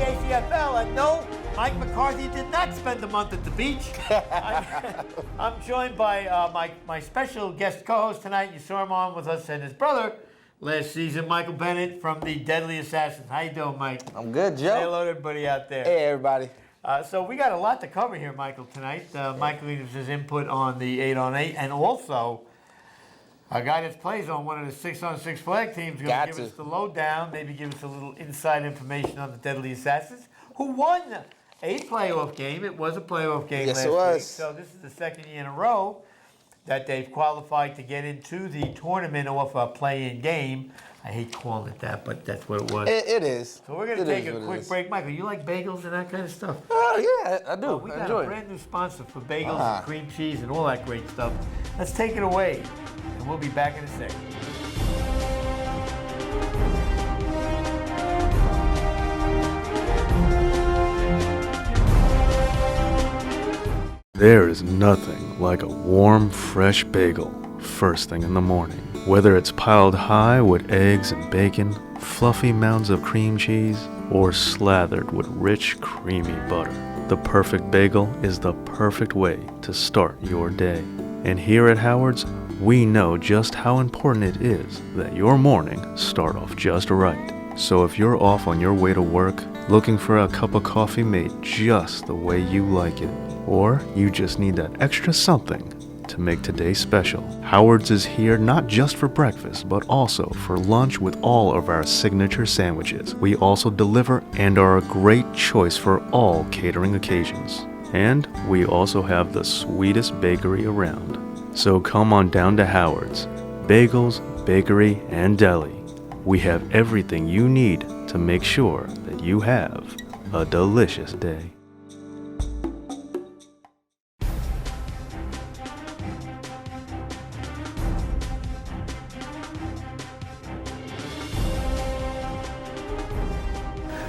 ACFL, and no, Mike McCarthy did not spend a month at the beach. I'm joined by my special guest co-host tonight. You saw him on with us and his brother last season, Michael Bennett from the Deadly Assassins. How you doing, Mike? I'm good, Joe. Say hello to everybody out there. Hey, everybody. So we got a lot to cover here, Michael, tonight. Michael gives his input on the 8-on-8, and also a guy that plays on one of the 6-on-6 flag teams is going to give us the lowdown, maybe give us a little inside information on the Deadly Assassins, who won a playoff game. It was a playoff game last week. So this is the second year in a row that they've qualified to get into the tournament off a play-in game. I hate calling it that, but that's what it was. It is. So we're going to take a quick break. Michael, you like bagels and that kind of stuff? Oh, yeah, I do. We got a brand new sponsor for bagels and cream cheese and all that great stuff. Let's take it away, and we'll be back in a second. There is nothing like a warm, fresh bagel first thing in the morning. Whether it's piled high with eggs and bacon, fluffy mounds of cream cheese, or slathered with rich, creamy butter, the perfect bagel is the perfect way to start your day. And here at Howard's, we know just how important it is that your morning start off just right. So if you're off on your way to work, looking for a cup of coffee made just the way you like it, or you just need that extra something to make today special, Howard's is here not just for breakfast, but also for lunch with all of our signature sandwiches. We also deliver and are a great choice for all catering occasions. And we also have the sweetest bakery around. So come on down to Howard's. Bagels, bakery, and deli. We have everything you need to make sure that you have a delicious day.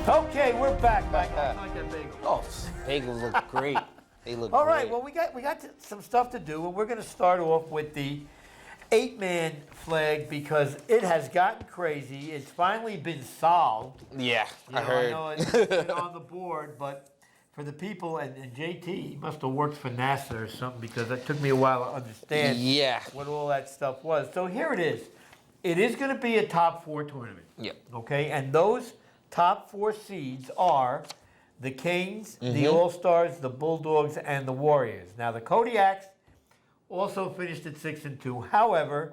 Okay, we're back. I like that bagel. Oh, bagels look great. They look All great. right, well, we got some stuff to do, and we're going to start off with the 8-man flag because it has gotten crazy. It's finally been solved. Yeah, I heard. I know it's been on the board, but for the people, and JT, he must have worked for NASA or something because it took me a while to understand what all that stuff was. So here it is. It is going to be a top 4 tournament. Yep. Okay, and those top 4 seeds are the Kings, the All-Stars, the Bulldogs, and the Warriors. Now, the Kodiaks also finished at 6-2. However,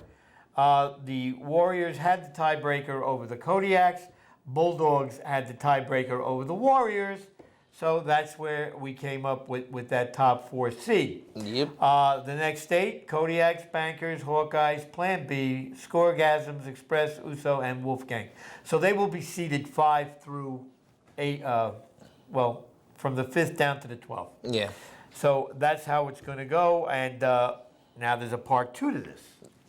the Warriors had the tiebreaker over the Kodiaks. Bulldogs had the tiebreaker over the Warriors. So that's where we came up with that top 4 seed. Yep. The next 8, Kodiaks, Bankers, Hawkeyes, Plan B, Scoregasms, Express, USO, and Wolfgang. So they will be seeded 5 through 8, from the 5th down to the 12th. Yeah. So that's how it's going to go. And now there's a part 2 to this.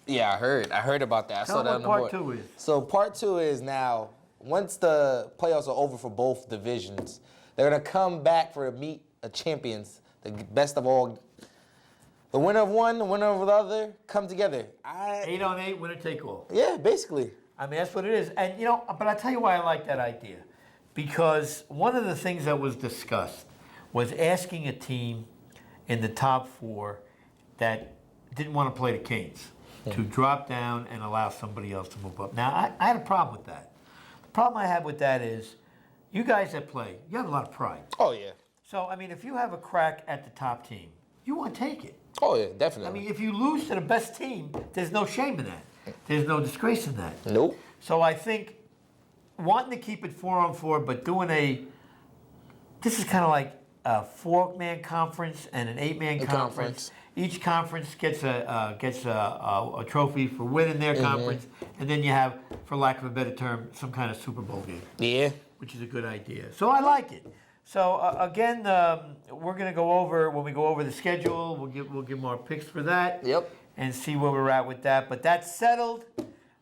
Yeah, I heard about that. I saw that on the board. Part 2 is. So part 2 is now, once the playoffs are over for both divisions, they're going to come back for a meet of champions, the best of all. The winner of one, the winner of the other, come together. 8-on-8, winner take all. Yeah, basically. I mean, that's what it is. And, but I'll tell you why I like that idea. Because one of the things that was discussed was asking a team in the top 4 that didn't want to play the Kings to drop down and allow somebody else to move up. Now, I had a problem with that. The problem I had with that is you guys that play, you have a lot of pride. Oh, yeah. So, I mean, if you have a crack at the top team, you want to take it. Oh, yeah, definitely. I mean, if you lose to the best team, there's no shame in that. There's no disgrace in that. Nope. So I think wanting to keep it 4-on-4, but doing this is kind of like a 4-man conference and an 8-man conference. Each conference gets a trophy for winning their conference, and then you have, for lack of a better term, some kind of Super Bowl game. Yeah. Which is a good idea. So I like it. So again, we're going to go over, when we go over the schedule, we'll give more picks for that. Yep. And see where we're at with that. But that's settled.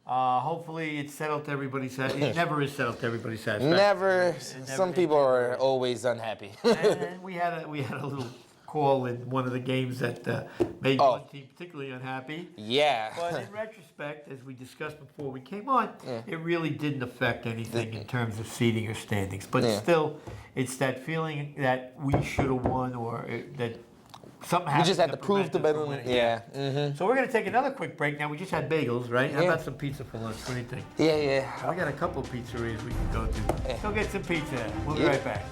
Hopefully it's settled to everybody's satisfaction. It never is settled to everybody's satisfaction. Never. Some people are always unhappy. And we had a little call in one of the games that made one team particularly unhappy. Yeah. But in retrospect, as we discussed before we came on, it really didn't affect anything in terms of seeding or standings. But still, it's that feeling that we should have won or that something happened. We just had to prove to better. Yeah. Mm-hmm. So we're going to take another quick break now. We just had bagels, right? How about some pizza for lunch? What do you think? Yeah. We got a couple of pizzerias we can go to. Go get some pizza. We'll be right back.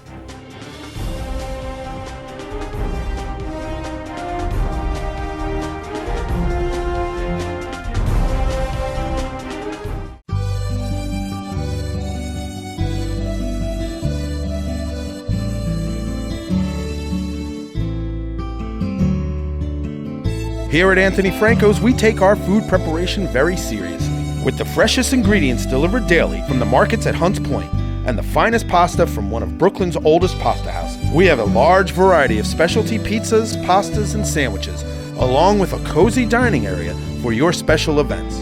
Here at Anthony Franco's, we take our food preparation very seriously, with the freshest ingredients delivered daily from the markets at Hunts Point and the finest pasta from one of Brooklyn's oldest pasta houses. We have a large variety of specialty pizzas, pastas, and sandwiches, along with a cozy dining area for your special events.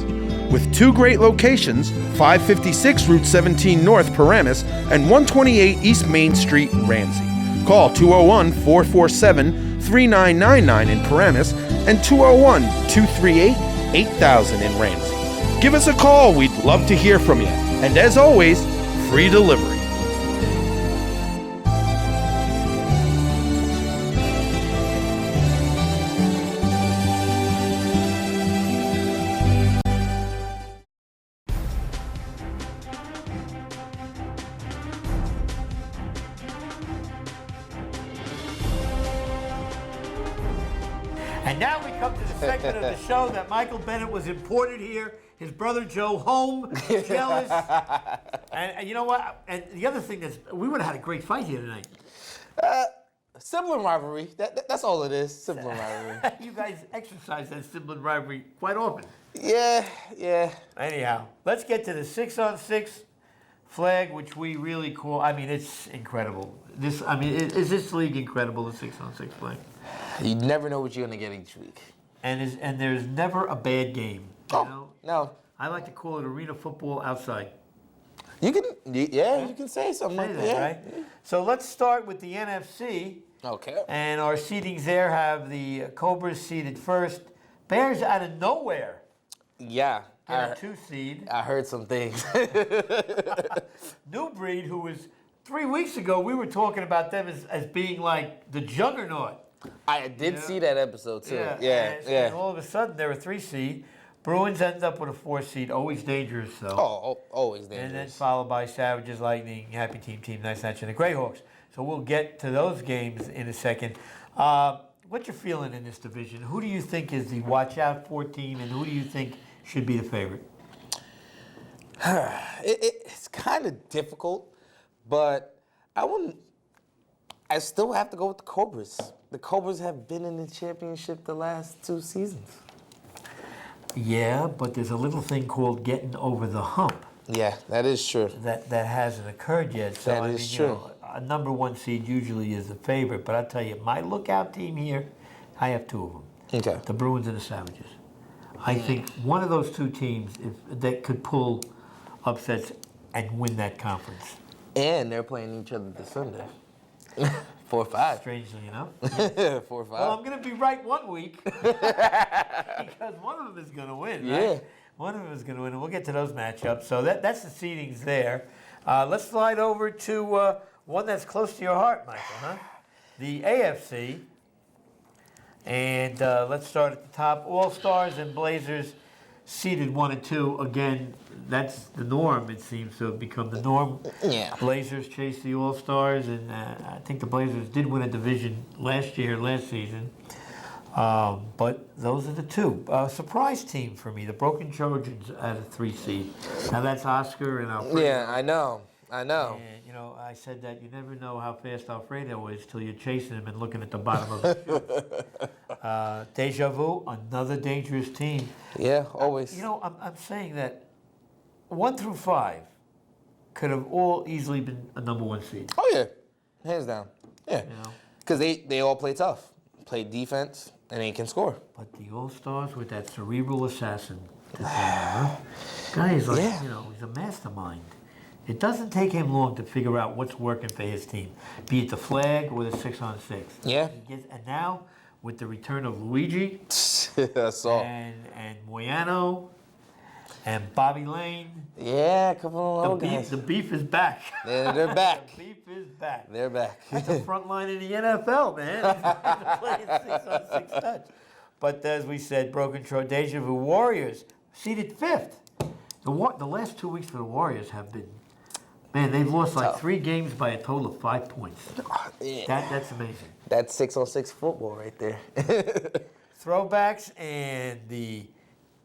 With 2 great locations, 556 Route 17 North, Paramus, and 128 East Main Street, Ramsey. Call 201-447-3999 in Paramus and 201-238-8000 in Ramsey. Give us a call. We'd love to hear from you. And as always, free delivery. And now we come to the segment of the show that Michael Bennett was imported here, his brother Joe home, jealous. And you know what? And the other thing is, we would have had a great fight here tonight. Sibling rivalry. That's all it is. Sibling rivalry. You guys exercise that sibling rivalry quite often. Yeah. Anyhow, let's get to the 6-on-6 flag, which we really call, I mean, it's incredible. Is this league incredible, the 6-on-6 flag? You never know what you're going to get each week. And there's never a bad game. You know? No. I like to call it arena football outside. You can say something like that. Right? So let's start with the NFC. Okay. And our seedings there have the Cobras seeded first. Bears out of nowhere. Yeah. Get a 2 seed. I heard some things. New Breed, who was 3 weeks ago, we were talking about them as being like the juggernaut. I did see that episode too. Yeah. And all of a sudden, they're a 3 seed. Bruins end up with a 4 seed. Always dangerous, though. Oh, always dangerous. And then followed by Savages, Lightning, Happy Team, Nice Natch, and the Greyhawks. So we'll get to those games in a second. What's your feeling in this division? Who do you think is the watch-out for team, and who do you think should be the favorite? It's kind of difficult, but I still have to go with the Cobras. The Cobras have been in the championship the last 2 seasons. Yeah, but there's a little thing called getting over the hump. Yeah, that is true. That hasn't occurred yet. So That is true. You know, a number 1 seed usually is the favorite, but I'll tell you, my lookout team here, I have 2 of them. Okay. The Bruins and the Savages. I think one of those 2 teams that could pull upsets and win that conference. And they're playing each other this Sunday. 4-5. Strangely enough. 4-5. Well, I'm going to be right 1 week because one of them is going to win, right? Yeah. One of them is going to win, and we'll get to those matchups. So that's the seedings there. Let's slide over to one that's close to your heart, Michael, huh? The AFC. And let's start at the top. All-Stars and Blazers seeded 1 and 2. Again, that's the norm. It seems to have become the norm. Yeah. Blazers chased the All-Stars, and I think the Blazers did win a division last season. But those are the 2. Surprise team for me, the Broken Trojans at a 3 seed. Now that's Oscar and Alfredo. Yeah, I know. And, you know, I said that you never know how fast Alfredo is till you're chasing him and looking at the bottom of the shoe. Deja Vu, another dangerous team. Yeah, always. You know, I'm saying that 1 through 5 could have all easily been a number 1 seed. Oh, yeah. Hands down. Yeah. You know? Because they all play tough. Play defense, and they can score. But the All-Stars with that cerebral assassin. Guy is like, you know, he's a mastermind. It doesn't take him long to figure out what's working for his team, be it the flag or the 6-on-6. Yeah. And now, with the return of Luigi I saw. and Moyano and Bobby Lane, Yeah, a couple of old guys. the beef is back. They're back. The beef is back. They're back. That's the front line in the NFL, man. They're playing 6-on-6 touch. But as we said, broken Deja Vu Warriors seeded 5th. The last 2 weeks for the Warriors have been, man, they've lost like 3 games by a total of 5 points. Yeah. That's amazing. That's 6-on-6 football right there. Throwbacks and the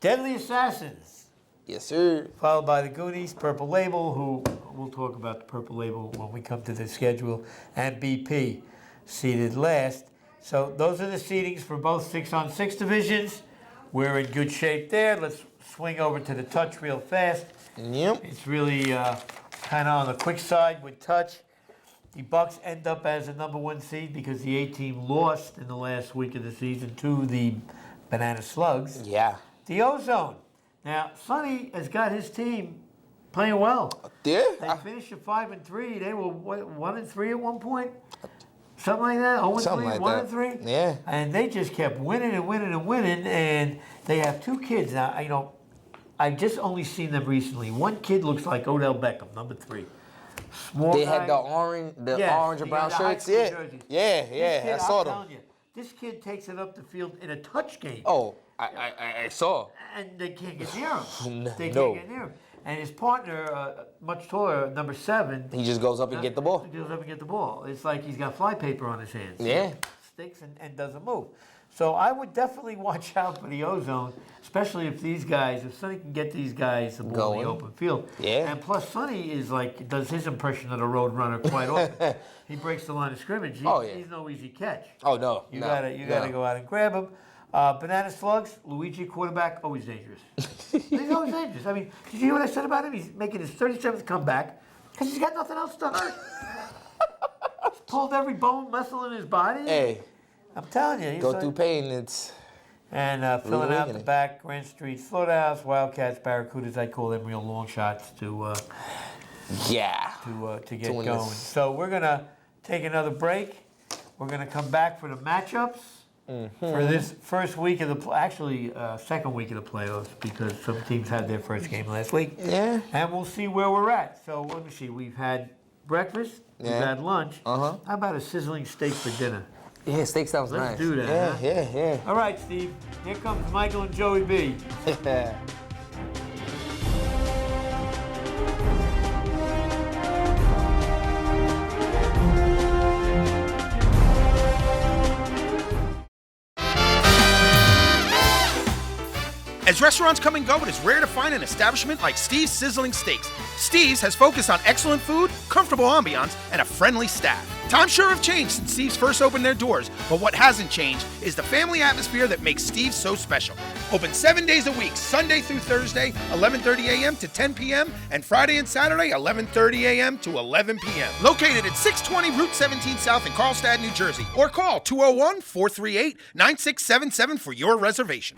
Deadly Assassins, Yes, sir. followed by the Goonies, Purple Label, who we'll talk about the Purple Label when we come to the schedule, and BP seeded last. So those are the seedings for both 6-on-6 divisions. We're in good shape there. Let's swing over to the touch real fast. Yep. It's really kind of on the quick side with touch. The Bucks end up as the number 1 seed because the A team lost in the last week of the season to the Banana Slugs. Yeah. The Ozone. Now, Sonny has got his team playing well. Yeah. They finished at 5-3. They were 1-3 at one point. Something like that. 0-3, Something like 1-3. that. Yeah. And they just kept winning and winning and winning. And they have 2 kids now. You know, I've just only seen them recently. One kid looks like Odell Beckham, number 3. Small They guy. had the orange and brown high shirts. school Yeah. jerseys. Yeah, This yeah. kid, I saw I'm them. telling you, this kid takes it up the field in a touch game. Oh, I saw. And they can't get near him. They No. can't get near him. And his partner, much taller, number 7, He just goes up and get the ball. He goes up and get the ball. It's like he's got flypaper on his hands. Yeah. Sticks and doesn't move. So I would definitely watch out for the Ozone, especially if Sonny can get these guys the ball in the Going. open field. Yeah. And plus Sonny does his impression of the road runner quite often. He breaks the line of scrimmage. He's no easy catch. Oh, no. You no, gotta go out and grab him. Banana Slugs, Luigi quarterback, always dangerous. He's always dangerous. I mean, did you hear what I said about him? He's making his 37th comeback because he's got nothing else to hurt. He's pulled every bone, muscle in his body. Hey, I'm telling you. go through pain. It's And filling out the Really? back, Grant Street, Slaughterhouse, Wildcats, Barracudas. I call them real long shots to yeah. get win going. this. So we're gonna take another break. We're gonna come back for the matchups for this first week of the second week of the playoffs because some teams had their first game last week. Yeah. And we'll see where we're at. So let me see. We've had breakfast. We've Yeah. had lunch. Uh-huh. How about a sizzling steak for dinner? Yeah, steak sounds Let's nice. do that, Yeah, huh? yeah, All right, Steve. Here comes Michael and Joey B. yeah. As restaurants come and go, it is rare to find an establishment like Steve's Sizzling Steaks. Steve's has focused on excellent food, comfortable ambiance, and a friendly staff. Times sure have changed since Steve's first opened their doors, but what hasn't changed is the family atmosphere that makes Steve's so special. Open 7 days a week, Sunday through Thursday, 11:30 a.m. to 10 p.m., and Friday and Saturday, 11:30 a.m. to 11 p.m. Located at 620 Route 17 South in Carlstadt, New Jersey, or call 201-438-9677 for your reservation.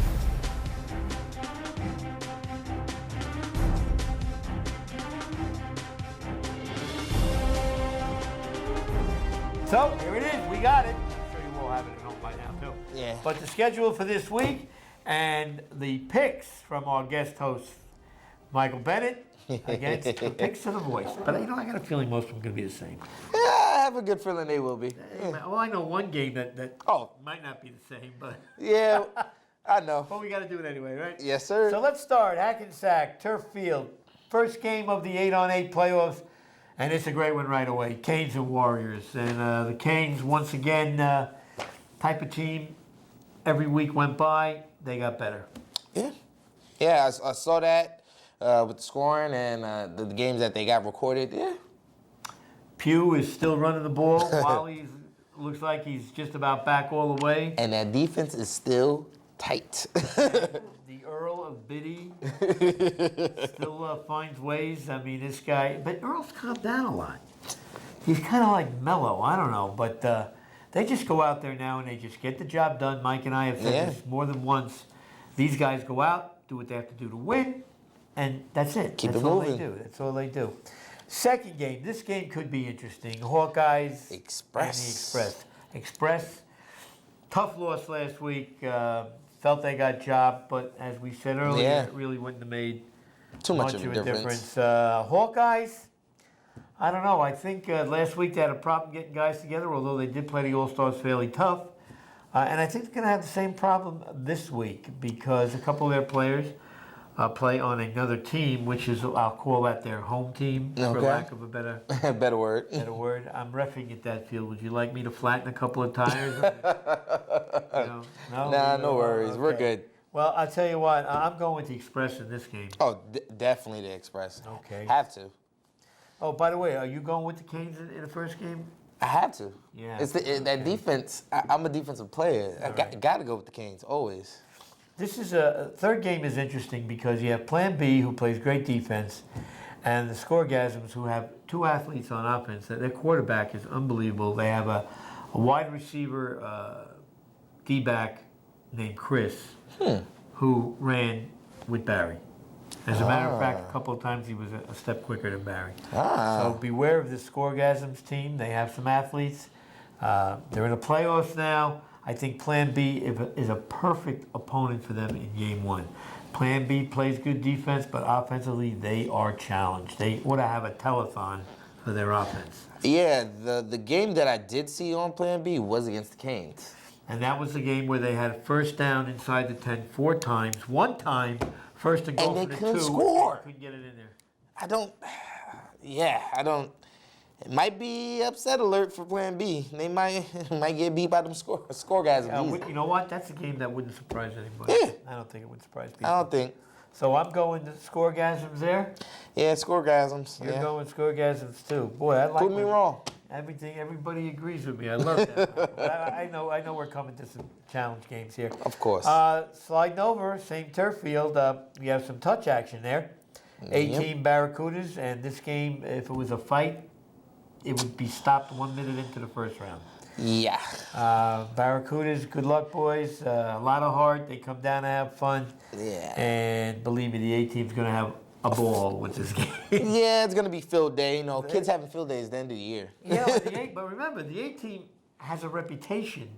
So here it is. We got it. I'm sure you all have it at home by now too. Yeah. But the schedule for this week and the picks from our guest host Michael Bennett against the picks of the voice. But I got a feeling most of them are going to be the same. Yeah, I have a good feeling they will be. Well, I know one game that Oh. might not be the same, but Yeah, I know. we got to do it anyway, right? Yes, sir. So let's start. Hackensack, Turf Field. First game of the 8-on-8 playoffs. And it's a great one right away. Canes and Warriors. And the Canes, once again, type of team, every week went by, they got better. Yeah. Yeah, I saw that with the scoring and the games that they got recorded. Yeah. Pugh is still running the ball. Wally looks like he's just about back all the way. And that defense is still tight. The Earl of Biddy still finds ways. I mean, this guy, but Earl's calmed down a lot. He's kind of like mellow. I don't know, but they just go out there now and they just get the job done. Mike and I have said this more than once. These guys go out, do what they have to do to win, and that's it. Keep that's it all moving. they do. That's all they do. Second game. This game could be interesting. Hawkeyes Express. and the Express. Express, tough loss last week. Felt they got jobbed, but as we said earlier, it really wouldn't have made Too much of a difference. Hawkeyes, I don't know. I think last week they had a problem getting guys together, although they did play the All-Stars fairly tough. And I think they're going to have the same problem this week because a couple of their players play on another team, which is, I'll call that their home team, for lack of a better better word. I'm reffing at that field. Would you like me to flatten a couple of tires? No? Nah, no worries. Okay. We're good. Well, I'll tell you what. I'm going with the Express in this game. Oh, definitely the Express. Okay. Have to. Oh, by the way, are you going with the Canes in the first game? I have to. Yeah. It's that defense. I'm a defensive player. I got to go with the Canes always. This is third game is interesting because you have Plan B, who plays great defense, and the Scoregasms, who have two athletes on offense. Their quarterback is unbelievable. They have a wide receiver, D-back named Chris, who ran with Barry. As a matter of fact, a couple of times he was a step quicker than Barry. So beware of the Scoregasms team. They have some athletes. They're in the playoffs now. I think Plan B is a perfect opponent for them in game one. Plan B plays good defense, but offensively they are challenged. They ought to have a telethon for their offense. Yeah, the game that I did see on Plan B was against the Canes. And that was the game where they had first down inside the 10 4 times. One time, first and goal And they for the couldn't 2. score. They couldn't get it in there. I don't. It might be upset alert for Plan B. They might get beat by them score guys. You know what? That's a game that wouldn't surprise anybody. Yeah. I don't think it would surprise people. I don't think. So I'm going to Scoregasms there. Yeah, scoregasms. You're Yeah. going Scoregasms too. Boy, I like Prove me wrong. Everybody agrees with me. I love that. But I know we're coming to some challenge games here. Of course. Sliding over, same turf field. We have some touch action there. 18 Barracudas, and this game, if it was a fight, it would be stopped 1 minute into the first round. Yeah. Barracudas, good luck, boys. A lot of heart. They come down to have fun. Yeah. And believe me, the A team's going to have a ball with this game. Yeah, it's gonna be field day. You know, kids having field days at the end of the year. Yeah, but remember, the A team has a reputation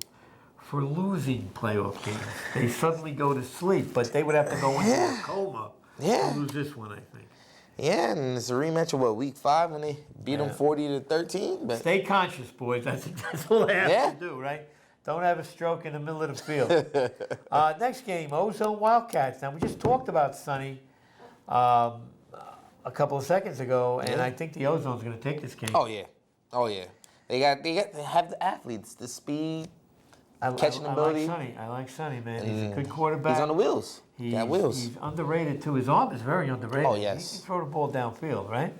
for losing playoff games. They suddenly go to sleep, but they would have to go into a coma to lose this one, I think. Yeah, and it's a rematch of week 5 when they beat them 40-13. But stay conscious, boys. That's all they have to do, right? Don't have a stroke in the middle of the field. Next game, Ozone Wildcats. Now, we just talked about Sonny a couple of seconds ago, and I think the Ozone's going to take this game. Oh yeah. They have the athletes, the speed, catching ability. I like Sonny, man. He's a good quarterback. He's on the wheels. Got wheels. He's underrated too. His arm is very underrated. Oh yes. He can throw the ball downfield, right?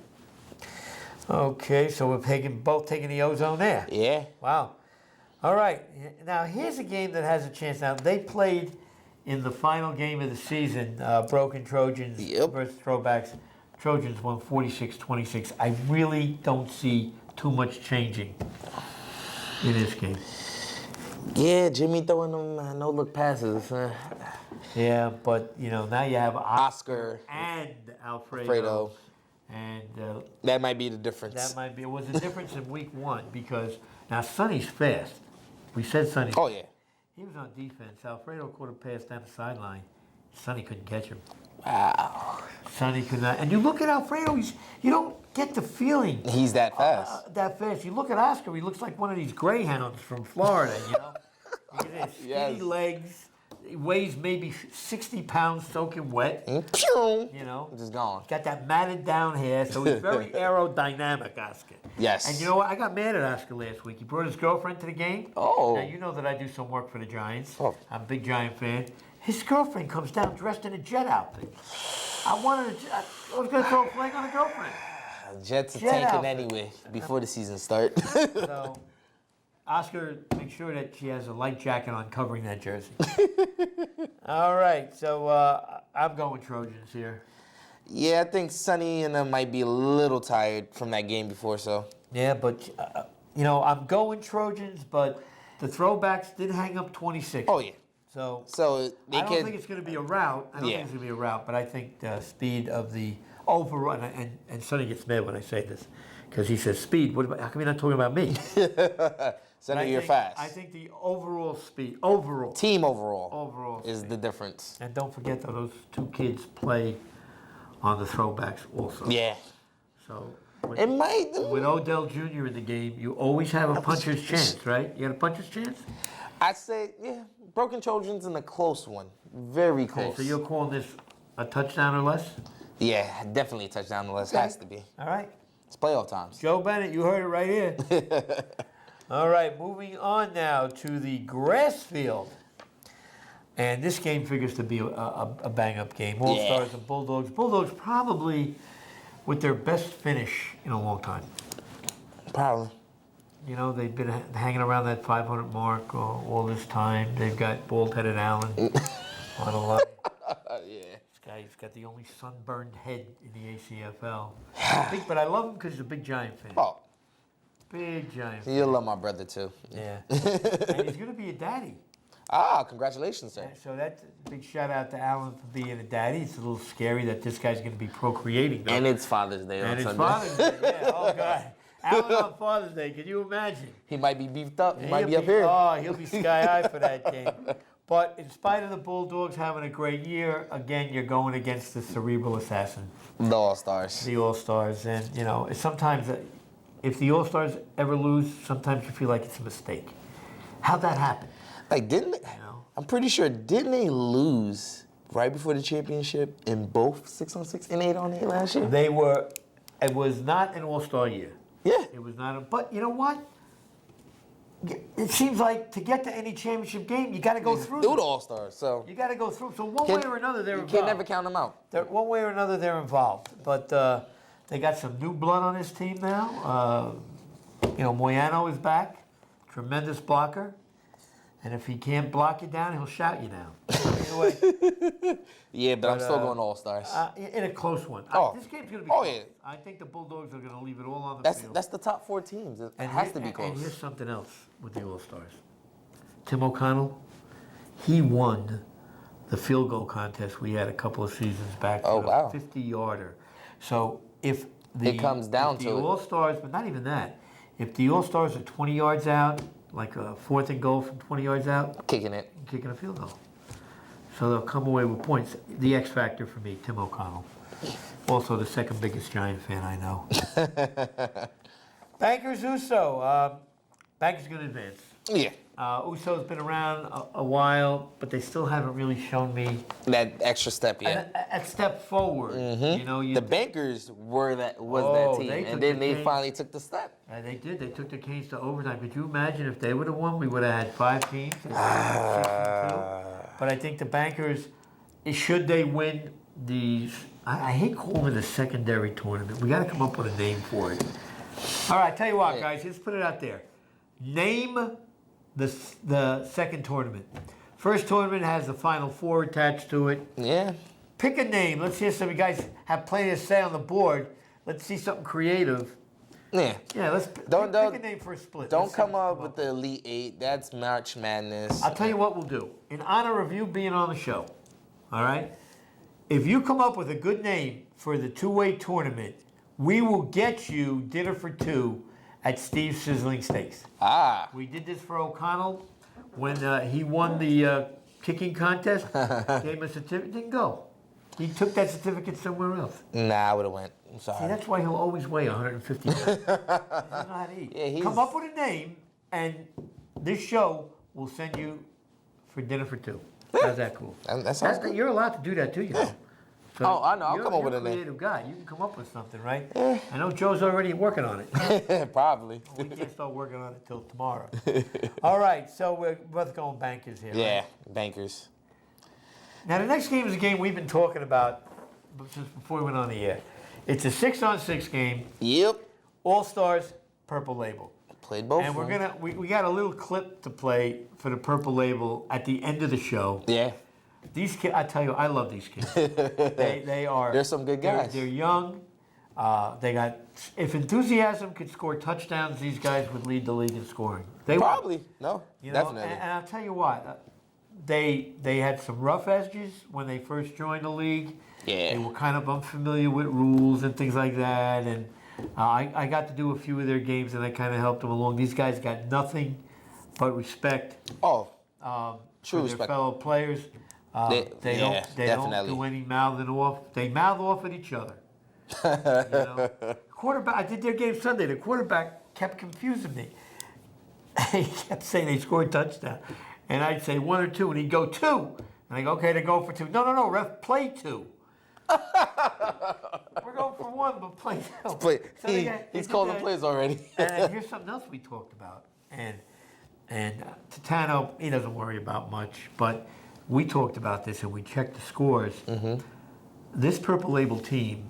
Okay, so we're both taking the Ozone there. Yeah. Wow. All right. Now here's a game that has a chance. Now they played in the final game of the season, Broken Trojans versus Throwbacks. Trojans won 46-26. I really don't see too much changing in this game. Yeah, Jimmy throwing them no-look passes. Yeah, but now you have Oscar and Alfredo. And that might be the difference. It was a difference in week 1 because now Sonny's fast. We said Sonny's Oh yeah. He was on defense. Alfredo caught a pass down the sideline. Sonny couldn't catch him. Wow. Sonny could not. And you look at Alfredo, you don't get the feeling. He's that fast. You look at Oscar, he looks like one of these greyhounds from Florida, Look at his skinny legs. He weighs maybe 60 pounds soaking wet. Just gone. Got that matted down hair, so he's very aerodynamic, Oscar. Yes. And you know what? I got mad at Oscar last week. He brought his girlfriend to the game. Oh. Now, you know that I do some work for the Giants. Oh. I'm a big Giant fan. His girlfriend comes down dressed in a Jet outfit. I was going to throw a flag on a girlfriend. Jets are tanking anyway before the season starts. So, Oscar, make sure that she has a light jacket on covering that jersey. All right, so I'm going Trojans here. Yeah, I think Sonny and them might be a little tired from that game before, so. Yeah, but, I'm going Trojans, but the Throwbacks did hang up 26. Oh, yeah. So they I don't think it's going to be a rout. But I think the speed of the overall, and Sonny gets mad when I say this, because he says speed. What about? How come you're not talking about me? Sonny, you're fast. I think the overall speed, Team overall is speed. the difference. And don't forget though, those two kids play on the throwbacks also. Yeah. So It might. with Odell Jr. in the game, you always have a puncher's chance, right? You got a puncher's chance? I'd say, yeah, Broken Trojans in a close one. Very close. Okay, so you're calling this a touchdown or less? Yeah, definitely a touchdown unless has to be. All right. It's playoff times. Joe Bennett, you heard it right here. All right, moving on now to the grass field. And this game figures to be a bang-up game. All Stars and Bulldogs. Bulldogs probably with their best finish in a long time. Probably. You know, they've been hanging around that 500 mark all this time. They've got bald-headed Allen on a line. Yeah. This guy's got the only sunburned head in the ACFL. But I love him because he's a big Giant fan. Oh, Big Giant fan. you'll love my brother too. Yeah. And he's going to be a daddy. Ah, congratulations, sir. So that's a big shout out to Alan for being a daddy. It's a little scary that this guy's going to be procreating. Though. And it's Father's Day on And it's Sunday. Father's Day. Yeah. Oh God. Alan on Father's Day. Can you imagine? He might be beefed up. He might He'll be up here. Oh, he'll be sky high for that game. But in spite of the Bulldogs having a great year, again, you're going against the cerebral assassin, The All-Stars. the All-Stars. And, you know, sometimes if the All-Stars ever lose, sometimes you feel like it's a mistake. How'd that happen? Like, didn't they? know? I'm pretty sure, didn't they lose right before the championship in both 6-on-6 and 8-on-8 last year? It was not an All-Star year. Yeah. It was not but you know what? It seems like to get to any championship game, you got to go through. Through the All-Stars, so. You got to go through. So one way or another, they're You involved. can't never count them out. One way or another, they're involved. But they got some new blood on this team now. You know, Moyano is back, tremendous blocker. And if he can't block you down, he'll shout you down. Anyway, Yeah, but I'm still going All-Stars. in a close one. Oh. This game's going to be Oh, close. yeah. I think the Bulldogs are going to leave it all on the field. That's the top 4 teams. It has to be close. And here's something else with the All-Stars. Tim O'Connell, he won the field goal contest we had a couple of seasons back. Oh, with wow. A 50-yarder. So if It comes down to the it. All-Stars, but not even that, if the All-Stars are 20 yards out, like a 4th and goal from 20 yards out, Kicking it. kicking a field goal. So they'll come away with points. The X factor for me, Tim O'Connell. Also the second biggest Giant fan I know. Bankers Uso. Bankers going to advance. Yeah. Uso's been around a while, but they still haven't really shown me That extra step, yeah. a step forward. You know, The Bankers was that team, they took and then the they game. finally took the step. They did. They took the Canes to overtime. Could you imagine if they would have won? We would have had 5 teams. 6-2. But I think the Bankers, should they win these, I hate calling it a secondary tournament. We got to come up with a name for it. All right, tell you what, guys, let's put it out there. Name the second tournament. First tournament has the Final Four attached to it. Yeah. Pick a name. Let's hear some of you guys have plenty to say on the board. Let's see something creative. Yeah. Yeah, let's pick a name for a split. Don't Let's see come what up with the Elite 8. That's March Madness. I'll tell you what we'll do. In honor of you being on the show, all right? If you come up with a good name for the two-way tournament, we will get you dinner for 2 at Steve's Sizzling Steaks. Ah. We did this for O'Connell when he won the kicking contest. Gave him a certificate. Didn't go. He took that certificate somewhere else. Nah, I would have went. I'm See, sorry. that's why he'll always weigh 150 pounds. He doesn't know how to eat. Yeah, Come up with a name, and this show will send you for dinner for 2. How's that cool? That sounds good. You're allowed to do that too, you know. So Oh, I know. I'll come up with you're a name. creative guy. You can come up with something, right? I know Joe's already working on it. Probably. We can't start working on it till tomorrow. All right, so we're both going Bankers here. Yeah, Right? Bankers. Now the next game is a game we've been talking about since before we went on the air. It's a 6-on-6 game. Yep. All Stars, Purple Label. Played both. And of them. we got a little clip to play for the Purple Label at the end of the show. Yeah. These kids, I tell you, I love these kids. they are. They're some good guys. They're young. They got. If enthusiasm could score touchdowns, these guys would lead the league in scoring. They would. Probably. No. You know, Definitely. and I'll tell you what, they had some rough edges when they first joined the league. Yeah. They were kind of unfamiliar with rules and things like that. And I got to do a few of their games, and I kind of helped them along. These guys got nothing but respect Oh, for true their respect. fellow players. They don't definitely. do any mouthing off. They mouth off at each other. You know? Quarterback. I did their game Sunday. The quarterback kept confusing me. He kept saying they scored a touchdown, and I'd say 1 or 2, and he'd go 2, and I go, okay, they go for 2. No, ref, play 2. We're going for 1, but play 2. So He's calling plays already. And here's something else we talked about, and Titano, he doesn't worry about much, but we talked about this and we checked the scores. Mm-hmm. This Purple Label team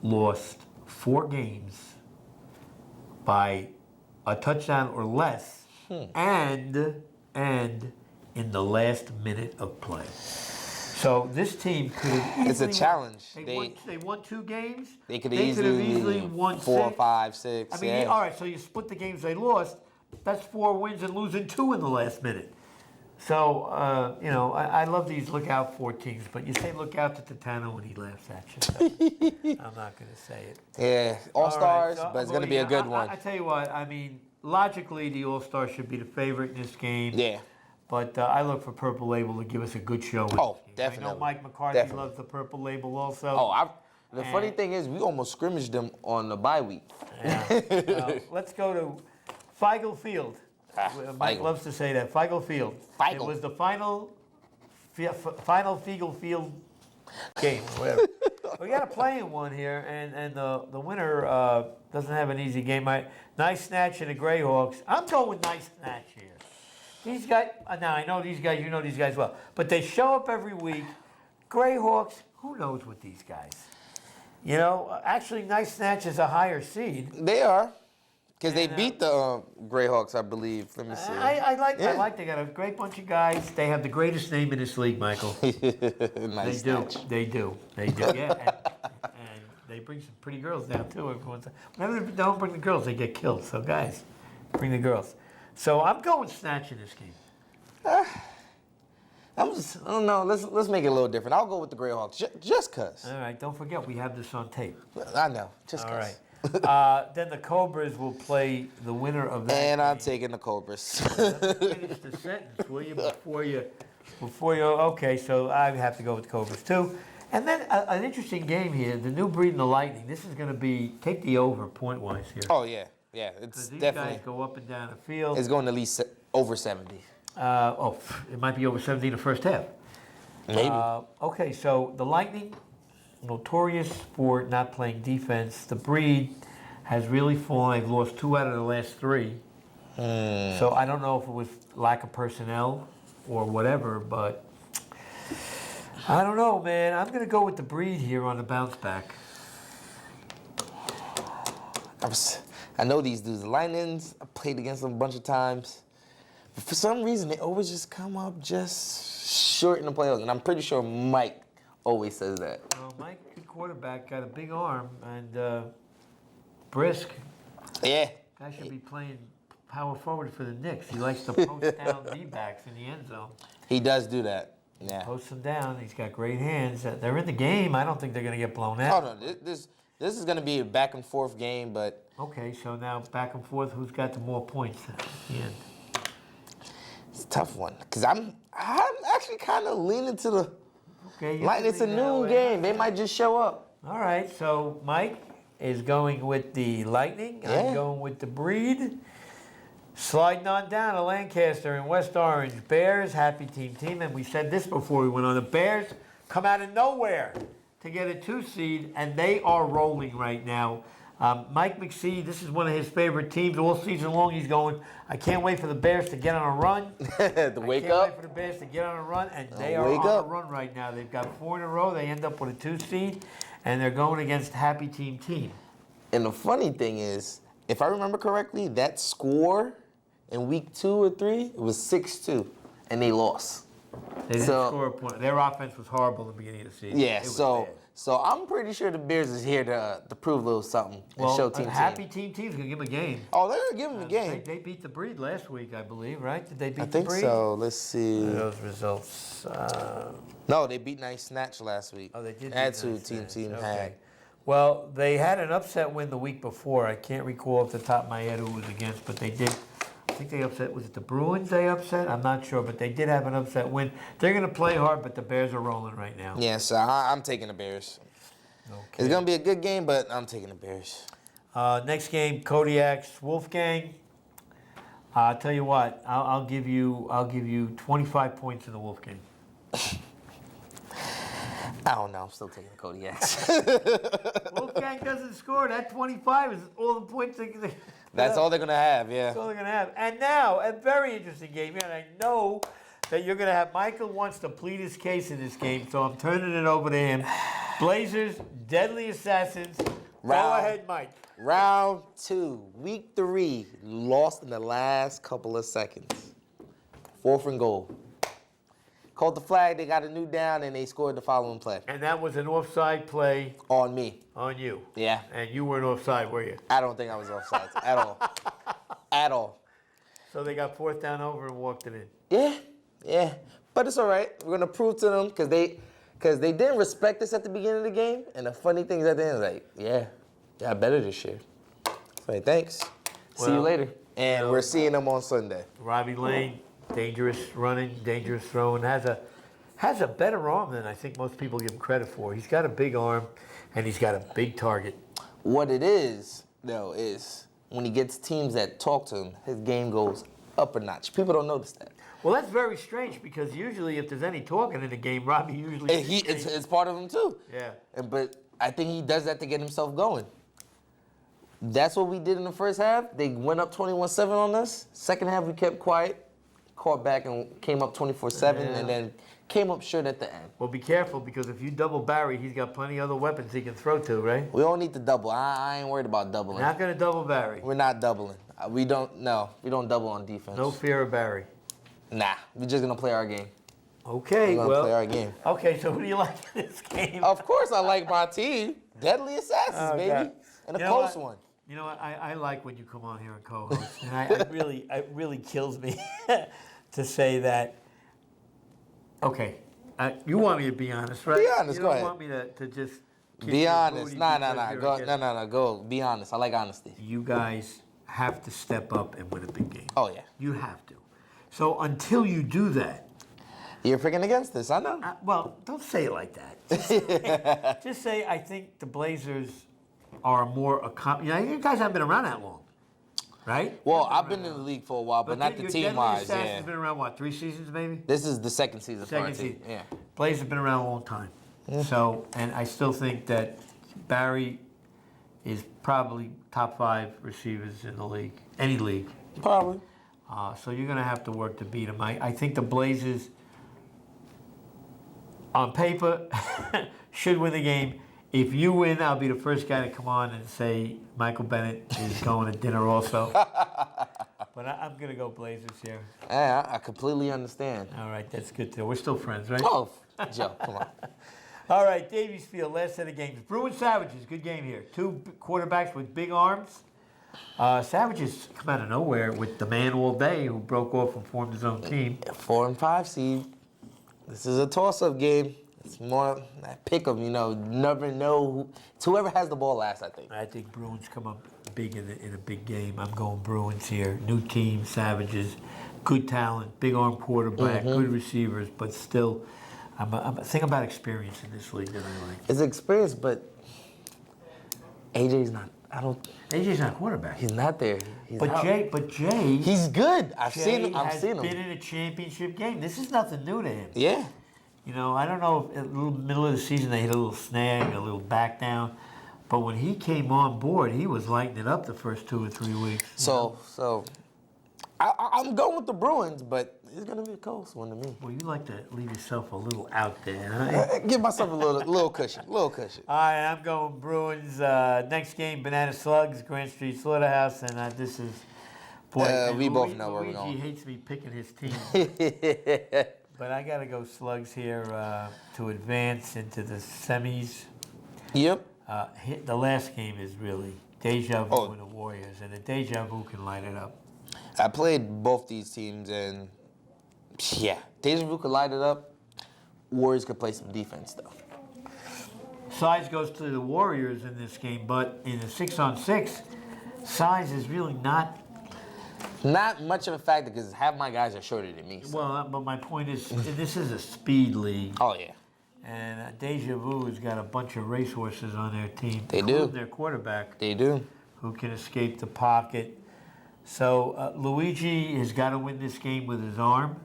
lost 4 games by a touchdown or less, and in the last minute of play. So this team could have It's a easily challenge. They won 2 games. They could have easily won 4, 6. 5, 6. I mean, all right. So you split the games they lost. That's 4 wins and losing 2 in the last minute. So I love these look out for teams, but you say look out to Titano and he laughs at you. So I'm not going to say it. Yeah, All-Stars, All right, so, but it's going to be a good one. I tell you what. I mean, logically, the All-Stars should be the favorite in this game. Yeah. But I look for Purple Label to give us a good show. Oh, I definitely. know Mike McCarthy Definitely. loves the Purple Label also. Oh, the funny thing is, we almost scrimmaged them on the bye week. Yeah. Let's go to Feigl Field. Mike Feigl. loves to say that. Feigl Field. Feigl. It was the final Feigl Field game, whatever. We got a playing one here, and the winner doesn't have an easy game. Nice snatch in the Greyhawks. I'm going with nice snatch here. These guys, now I know these guys, you know these guys well, but they show up every week. Greyhawks, who knows with these guys? You know, actually, Nice Snatch is a higher seed. They are, because they beat the Greyhawks, I believe. Let me see. I like they got a great bunch of guys. They have the greatest name in this league, Michael. Nice snatch. They do, yeah. And they bring some pretty girls down, too. Whenever they don't bring the girls, they get killed. So, guys, bring the girls. So, I'm going Snatch in this game. I don't know. Let's make it a little different. I'll go with the Greyhawks, just cause. All right, don't forget, we have this on tape. I know, just All cause. right. Then the Cobras will play the winner of that And I'm game. taking the Cobras. Finish the sentence, will you? Before you. Okay, so I have to go with the Cobras too. And then an interesting game here: the New Breed and the Lightning. This is going to be take the over point wise here. Oh yeah, it's These definitely. guys go up and down the field. It's going at least over 70. It might be over 70 in the first half. Maybe. Okay, so the Lightning, notorious for not playing defense. The Breed has really fallen. They've lost 2 out of the last 3. So I don't know if it was lack of personnel or whatever, but I don't know, man. I'm going to go with the Breed here on the bounce back. I know these dudes, the Lightnings. I played against them a bunch of times. But for some reason, they always just come up just short in the playoffs. And I'm pretty sure Mike always says that. Well, Mike, good quarterback, got a big arm and brisk. Yeah. Guy should be playing power forward for the Knicks. He likes to post down D-backs in the end zone. He does do that. Yeah. Posts them down. He's got great hands. They're in the game. I don't think they're going to get blown out. Oh, no. This is going to be a back and forth game, but. Okay, so now back and forth. Who's got the more points at the end? It's a tough one. Because I'm actually kind of leaning to the. Okay, Like, it's a noon game. They might just show up. All right, so Mike is going with the Lightning. Yeah. I'm going with the Breed. Sliding on down to Lancaster in West Orange. Bears, happy team. And we said this before we went on. The Bears come out of nowhere to get a 2 seed, and they are rolling right now. Mike McSee, this is one of his favorite teams. All season long, he's going, I can't wait for the Bears to get on a run. To wake I can't wait up. for the Bears to get on a run, and they are Wake on up. a run right now. They've got 4 in a row. They end up with a 2 seed, and they're going against happy team. And the funny thing is, if I remember correctly, that score in week 2 or 3, it was 6-2, and they lost. They didn't score a point. Their offense was horrible at the beginning of the season. Yeah, It was so bad. so I'm pretty sure the Bears is here to prove a little something and show Team Happy Team. Team's going to give him a game. Oh, they're gonna give him a game. They beat the Breed last week, I believe, right? Did they beat I the think Breed? so. Let's see. Those results. No, they beat Nice Snatch last week. Oh, they did. That's beat who Nice Team Snatch. Team Okay. had. Well, they had an upset win the week before. I can't recall off the top of my head who it was against, but they did. I think they upset. Was it the Bruins they upset? I'm not sure, but they did have an upset win. They're going to play hard, but the Bears are rolling right now. Yeah, so I'm taking the Bears. Okay. It's gonna be a good game, but I'm taking the Bears. Next game, Kodiak's Wolfgang. I'll tell you what. I'll give you 25 points in the Wolfgang. I don't know. I'm still taking the Kodiaks. Wolfgang doesn't score. That 25 is all the points they That's all they're gonna have. Yeah. That's all they're going to have. And now, a very interesting game. And I know that you're going to have Michael wants to plead his case in this game, so I'm turning it over to him. Blazers, Deadly Assassins. Go ahead, Mike. Round 2, week 3, lost in the last couple of seconds. 4th and goal. Called the flag, they got a new down, and they scored the following play. And that was an offside play On me. on you. Yeah. And you weren't offside, were you? I don't think I was offside at all. At all. So they got 4th down over and walked it in. Yeah. But it's all right. We're going to prove to them because they didn't respect us at the beginning of the game. And the funny thing is at the end, like, yeah, better this year. So, thanks. See you Well, later. And we're seeing them on Sunday. Robbie Lane, dangerous running, dangerous throwing, has a better arm than I think most people give him credit for. He's got a big arm, and he's got a big target. What it is, though, is when he gets teams that talk to him, his game goes up a notch. People don't notice that. Well, that's very strange because usually if there's any talking in the game, Robbie usually... And it's part of him, too. Yeah. But I think he does that to get himself going. That's what we did in the first half. They went up 21-7 on us. Second half, we kept quiet, caught back, and came up 24-7, and then came up short at the end. Well, be careful because if you double Barry, he's got plenty of other weapons he can throw to, right? We don't need to double. I ain't worried about doubling. Not going to double Barry. We're not doubling. We don't double on defense. No fear of Barry. Nah, we're just going to play our game. Okay, We're going to play our game. Okay, so who do you like in this game? Of course I like my team. Deadly Assassins, baby. God. And a You know close what? one. You know what? I like when you come on here and co-host, and it really kills me to say that. Okay, you want me to be honest, right? Be honest, You go don't ahead. want me to just kick Be your honest. booty Nah. because you're Go. a guest. No. Go. Be honest. I like honesty. You guys have to step up and win a big game. Oh, yeah. You have to. So until you do that, You're picking against this. I know. well, don't say it like that. Just say I think the Blazers are more you guys haven't been around that long, right? Well, I've been in the league for a while, but not the your team-wise. Deadly Yeah. Assassin's been around, what, 3 seasons maybe? This is the second season for our Second team. season. Yeah. Blazers have been around a long time. So, and I still think that Barry is probably top 5 receivers in the league, any league. Probably. So you're going to have to work to beat him. I think the Blazers, on paper, should win the game. If you win, I'll be the first guy to come on and say Michael Bennett is going to dinner also. But I'm going to go Blazers here. Yeah, I completely understand. All right, that's good too. We're still friends, right? Oh, Joe, come on. All right, Davies Field, last set of games. Bruins Savages, good game here. 2 quarterbacks with big arms. Savages come out of nowhere with the man all day who broke off and formed his own team. 4 and 5 seed. This is a toss-up game. It's more pick 'em, never know it's whoever has the ball last, I think. I think Bruins come up big in a big game. I'm going Bruins here. New team, Savages, good talent, big arm quarterback, good receivers, but still, I'm think about experience in this league that I like. It's experience, but AJ's not. AJ's not a quarterback. He's not there. He's out. Jay. He's good. I've Jay seen him. has been in a championship game. This is nothing new to him. Yeah. I don't know if in the middle of the season they hit a little snag, a little back down. But when he came on board, he was lighting it up the first 2 or 3 weeks. So I'm going with the Bruins, but it's going to be a close one to me. Well, you like to leave yourself a little out there, huh? Give myself a little cushion. All right, I'm going Bruins. Next game, Banana Slugs, Grand Street Slaughterhouse, and this is... Boy, we both know where we're going. Luigi hates me picking his team. But I got to go Slugs here to advance into the semis. Yep. The last game is really deja vu in the Warriors, and the deja vu can light it up. I played both these teams, and yeah, deja vu could light it up. Warriors could play some defense, though. Size goes to the Warriors in this game, but in the 6-on-6, size is really not much of a factor because half my guys are shorter than me. So. well. But my point is, this is a speed league. Oh yeah. And Deja Vu has got a bunch of racehorses on their team. They do. Their quarterback. They do. Who can escape the pocket. So Luigi has got to win this game with his arm.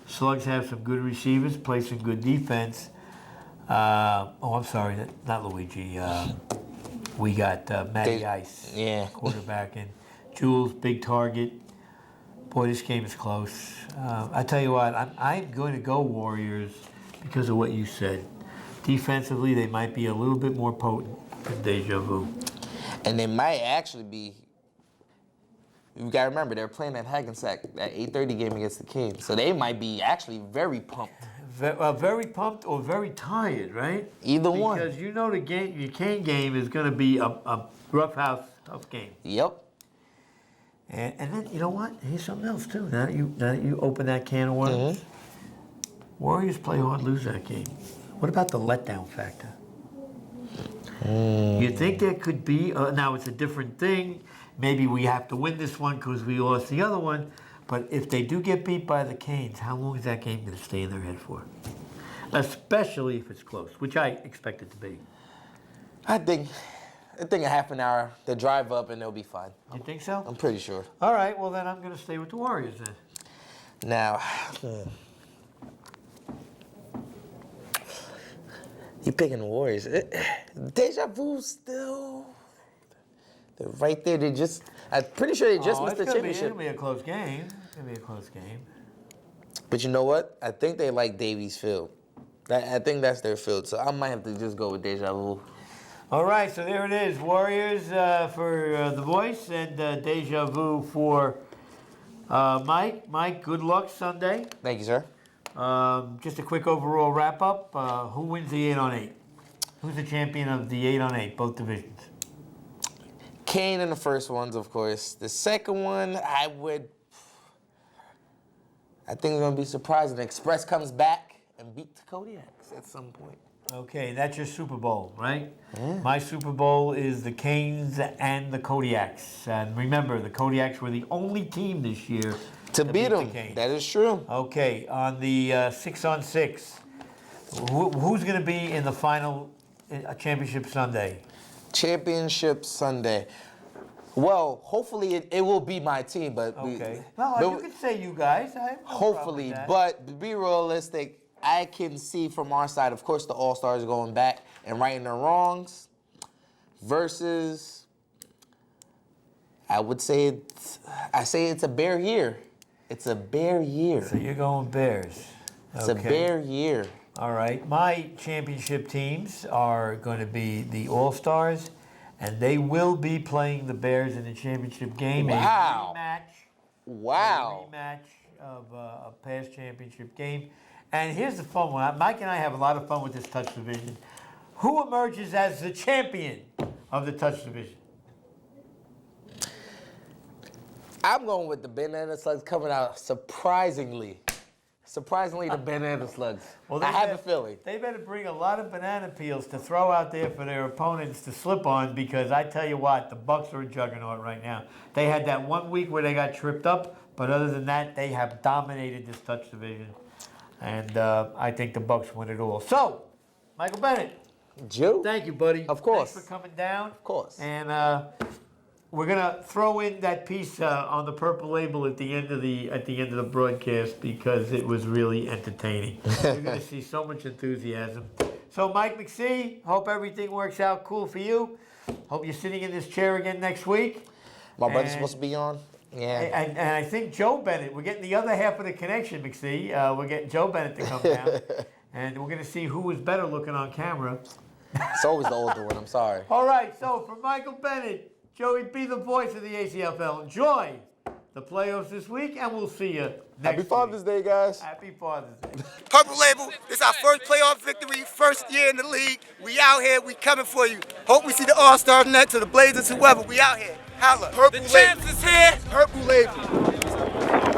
Slugs have some good receivers, play some good defense. I'm sorry, not Luigi. We got Matty Ice, quarterback, and Jules, big target. Boy, this game is close. I tell you what, I'm going to go Warriors because of what you said. Defensively, they might be a little bit more potent than Deja Vu. And they might actually be. You got to remember, they're playing at Hackensack, that 8:30 game against the Kings. So they might be actually very pumped. Very pumped or very tired, right? Either one. Because you know your Kane game is going to be a rough house tough game. Yep. And then, you know what? Here's something else, too. Now that you open that can of worms, Warriors play hard, lose that game. What about the letdown factor? You think there could be, now it's a different thing. Maybe we have to win this one because we lost the other one. But if they do get beat by the Canes, how long is that game going to stay in their head for? Especially if it's close, which I expect it to be. I think a half an hour, the drive up, and they'll be fine. You think so? I'm pretty sure. All right, well, then I'm going to stay with the Warriors then. Now, you picking the Warriors. Deja Vu still. They're right there. I'm pretty sure they just missed the championship. It'll be a close game. But you know what? I think they like Davies Field. I think that's their field. So I might have to just go with Deja Vu. All right, so there it is. Warriors for the voice and Deja Vu for Mike. Mike, good luck Sunday. Thank you, sir. Just a quick overall wrap-up. Who wins the 8-on-8? Who's the champion of the 8-on-8, both divisions? Kane in the first ones, of course. The second one, I think it's going to be surprising. Express comes back and beat the Kodiaks at some point. Okay, that's your Super Bowl, right? Yeah. My Super Bowl is the Canes and the Kodiaks. And remember, the Kodiaks were the only team this year to beat them. That is true. Okay, on the 6-on-6, who's going to be in the final championship Sunday? Championship Sunday. Well, hopefully it will be my team, but okay. You can say you guys. I have no hopefully, problem with that. But to be realistic, I can see from our side, of course, the All-Stars going back and righting their wrongs. Versus, I say it's a Bear year. It's a Bear year. So you're going Bears. It's a Bear year. All right. My championship teams are going to be the All-Stars, and they will be playing the Bears in the championship game. Wow. A rematch. Wow. A rematch of a past championship game. And here's the fun one. Mike and I have a lot of fun with this touch division. Who emerges as the champion of the touch division? I'm going with the Banana Slugs coming out surprisingly. Surprisingly, the Banana Slugs. Well, I have a feeling. They better bring a lot of banana peels to throw out there for their opponents to slip on, because I tell you what, the Bucks are a juggernaut right now. They had that 1 week where they got tripped up, but other than that, they have dominated this touch division. And I think the Bucks win it all. So, Michael Bennett. Joe. Thank you, buddy. Of course. Thanks for coming down. Of course. And we're gonna throw in that piece on the purple label at the end of the broadcast, because it was really entertaining. You're gonna see so much enthusiasm. So, Mike McSee, hope everything works out cool for you. Hope you're sitting in this chair again next week. My brother's supposed to be on. Yeah. And I think Joe Bennett, we're getting the other half of the connection, McSee. We're getting Joe Bennett to come down. And we're going to see who was better looking on camera. It's always the older one, I'm sorry. All right, so for Michael Bennett, Joey B, the voice of the ACFL. Enjoy the playoffs this week, and we'll see you next Happy Father's Day, guys. Happy Father's Day. Purple Label, this is our first playoff victory, first year in the league. We out here, we coming for you. Hope we see the All-Star Nets or the Blazers, whoever. We out here. Holla. Purple The champs is here. Purple Label.